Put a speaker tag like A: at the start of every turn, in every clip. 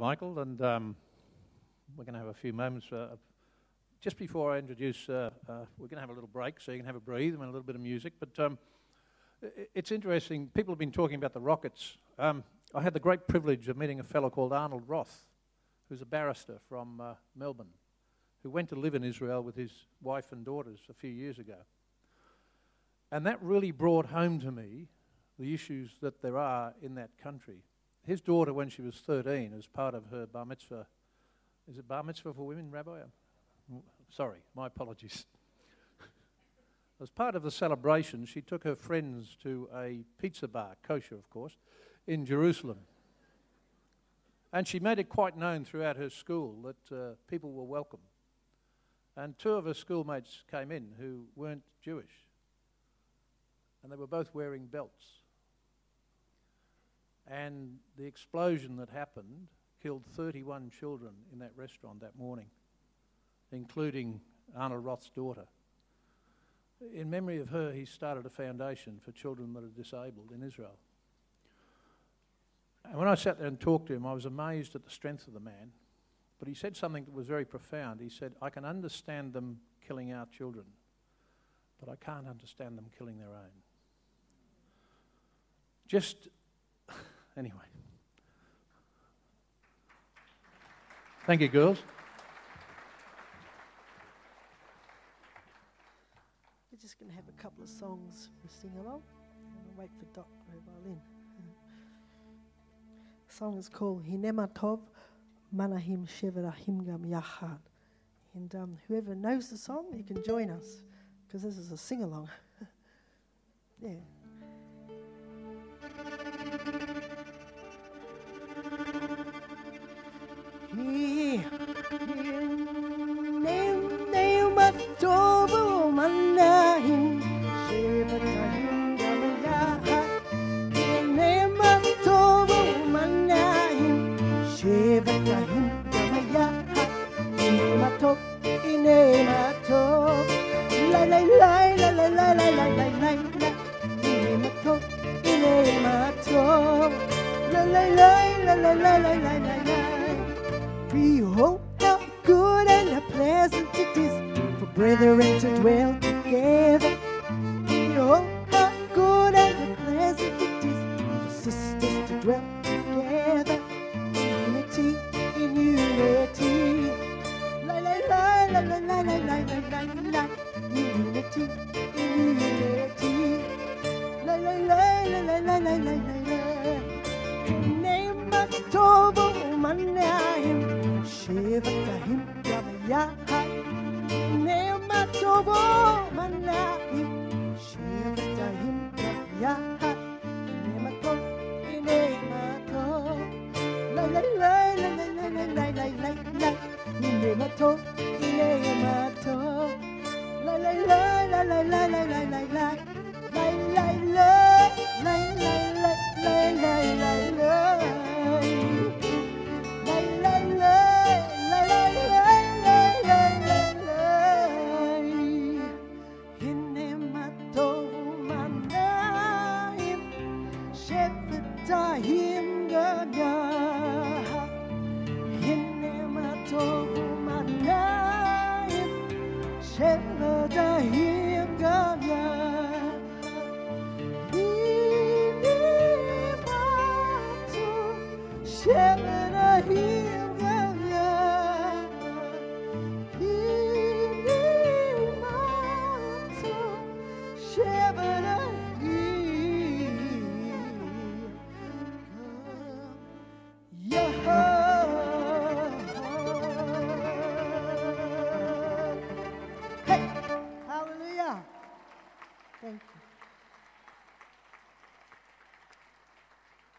A: Michael, and we're going to have a few moments. Just before I introduce, we're going to have a little break so you can have a breathe and a little bit of music. But it's interesting. People have been talking about the rockets. I had the great privilege of meeting a fellow called Arnold Roth, who's a barrister from Melbourne, who went to live in Israel with his wife and daughters a few years ago. And that really brought home to me the issues that there are in that country. His daughter, when she was 13, as part of her bar mitzvah, is it bar mitzvah for women, Rabbi? Sorry, my apologies. As part of the celebration, she took her friends to a pizza bar, kosher of course, in Jerusalem. And she made it quite known throughout her school that people were welcome. And two of her schoolmates came in who weren't Jewish. And they were both wearing belts. And the explosion that happened killed 31 children in that restaurant that morning, including Arnold Roth's daughter. In memory of her, he started a foundation for children that are disabled in Israel. And when I sat there and talked to him, I was amazed at the strength of the man. But he said something that was very profound. He said, I can understand them killing our children, but I can't understand them killing their own. Anyway. Thank you, girls.
B: We're just going to have a couple of songs to sing along. And I'll wait for Doc for her violin. The song is called Hinema Tov Manahim Sheverahim Gam Yachad. And whoever knows the song, you can join us, because this is a sing-along. Yeah. Behold how good and how pleasant it is for brethren to dwell together. Behold how good and how pleasant it is for sisters to dwell together. Unity in unity. La la la la la la la la la la. Unity in unity. La la la la la la la la la. Name of Tobo Manahim. Shevatahim Gabayah. Name of Tobo Manahim. Shevatahim Gabayah. Name of Tobo. Name of Tobo. La la la la la la la la la la la. Name of Tobo. Name of Tobo. La la la la la la la la la la. La la la la la la la la la la.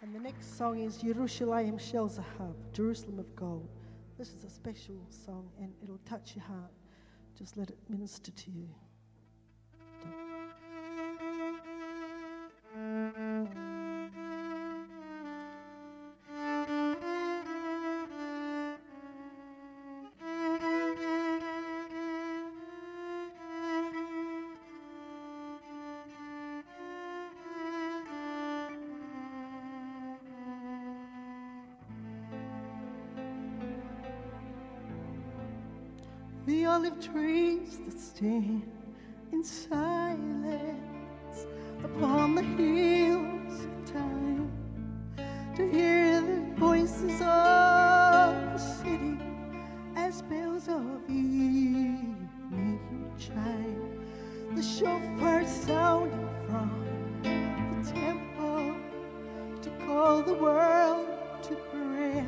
B: And the next song is Yerushalayim Shel Zahab, Jerusalem of Gold. This is a special song and it'll touch your heart. Just let it minister to you. the olive trees that stand in silence upon the hills of time, to hear the voices of the city as bells of evening chime, the shofar sounding from the temple to call the world to prayer.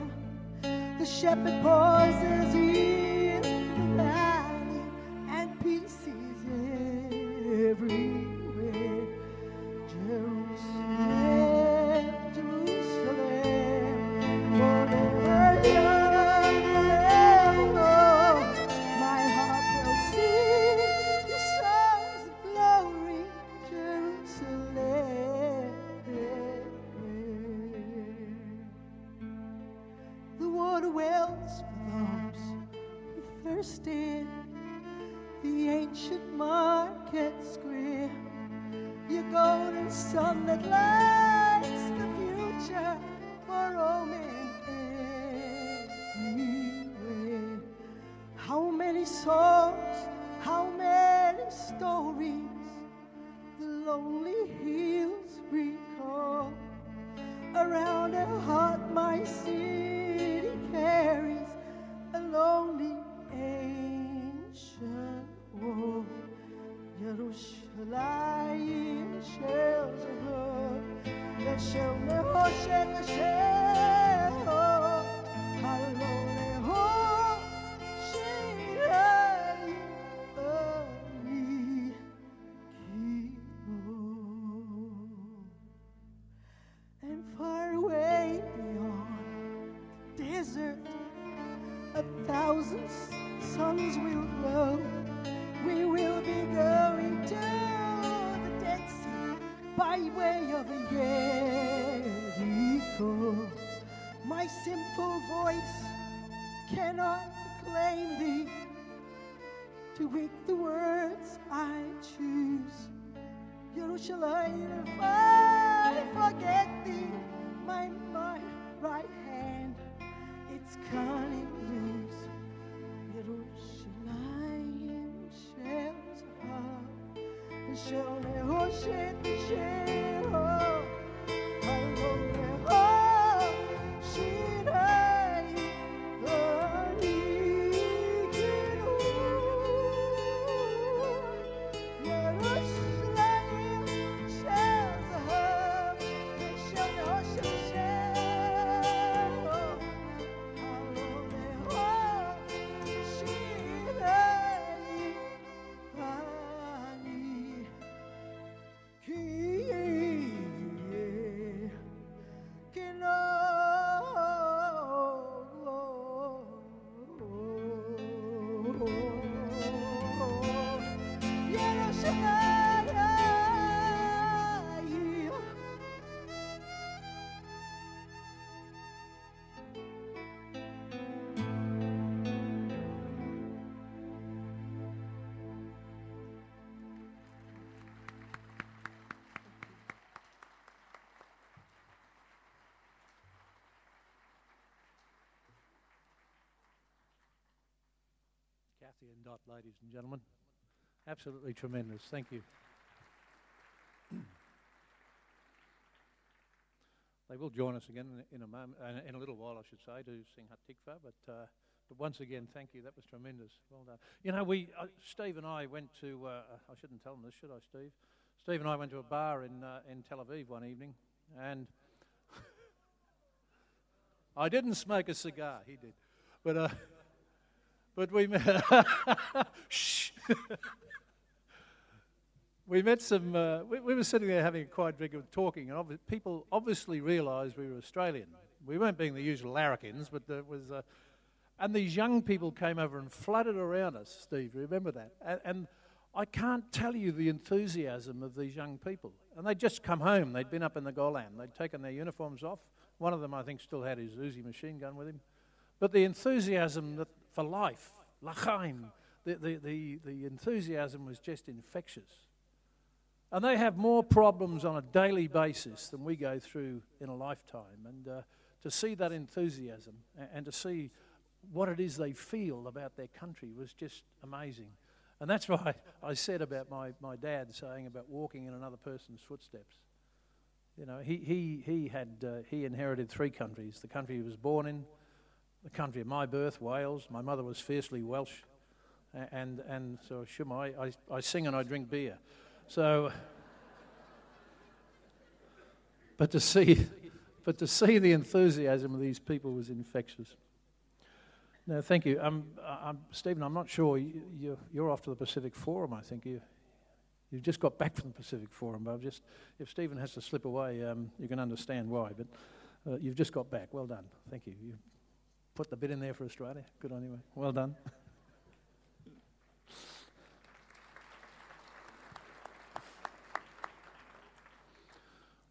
B: The shepherd pauses in the valley and peace is everywhere. Jerusalem, Jerusalem, forever young, oh, my heart will sing your songs of glory, Jerusalem. The water wells for those who thirsted, the ancient market square, your golden sun that lights the future for all men everywhere. How many songs, how many stories the lonely hills recall. Around her heart my city carries a lonely ancient wall. Yerushalayim shel zahor, v'shel nehoshet Hashem, halom leho shirayim ani kimo. And far away beyond the desert, 1,000 suns will glow. We will be going to the Dead Sea by way of Jericho. My sinful voice cannot proclaim thee. To wake the words I choose. Yerushalayim, if I forget thee, my right hand, it's cunning loose. Yerushalayim shel zahor, v'shel nehoshet Hashem, halom leho shirayim ani kino. Yerushalayim shel zahor, v'shel nehoshet Hashem, halom leho shirayim ani kino. Yerushalayim.
A: Kathy and Dot, ladies and gentlemen. Absolutely tremendous. Thank you. They will join us again in a moment, in a little while, I should say, to sing Hatikva. But once again, thank you. That was tremendous. Well done. You know, Steve and I went to. I shouldn't tell them this, should I, Steve? Steve and I went to a bar in Tel Aviv one evening, and I didn't smoke a cigar. He did, but we met. Shh. We met some. We were sitting there having a quiet drink and talking, and people obviously realised we were Australian. We weren't being the usual larrikins, but there was. And these young people came over and flooded around us. Steve, remember that? And I can't tell you the enthusiasm of these young people. And they'd just come home. They'd been up in the Golan. They'd taken their uniforms off. One of them, I think, still had his Uzi machine gun with him. But the enthusiasm for life, l'chaim, the enthusiasm was just infectious. And they have more problems on a daily basis than we go through in a lifetime. And to see that enthusiasm and to see what it is they feel about their country was just amazing. And that's why I said about my dad saying about walking in another person's footsteps. You know, he inherited 3 countries: the country he was born in, the country of my birth, Wales. My mother was fiercely Welsh, and so I sing and I drink beer. So, but to see the enthusiasm of these people was infectious. No, thank you. Stephen, I'm not sure you're off to the Pacific Forum. I think you've just got back from the Pacific Forum. But if Stephen has to slip away, you can understand why. But you've just got back. Well done. Thank you. You put the bit in there for Australia. Good on you. Mate. Well done.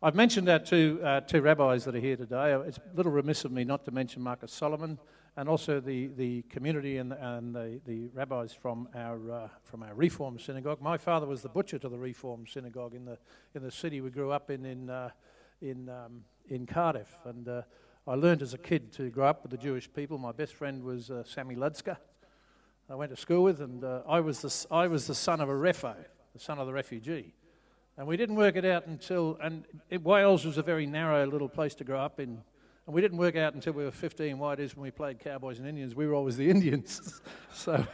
A: I've mentioned our two rabbis that are here today. It's a little remiss of me not to mention Marcus Solomon, and also the community and the rabbis from our Reformed synagogue. My father was the butcher to the Reformed synagogue in the city we grew up in Cardiff, and I learned as a kid to grow up with the Jewish people. My best friend was Sammy Ludska. I went to school with, and I was the son of a refo, the son of the refugee. And we didn't work it out until, Wales was a very narrow little place to grow up in, and we didn't work out until we were 15 why it is when we played Cowboys and Indians, we were always the Indians. So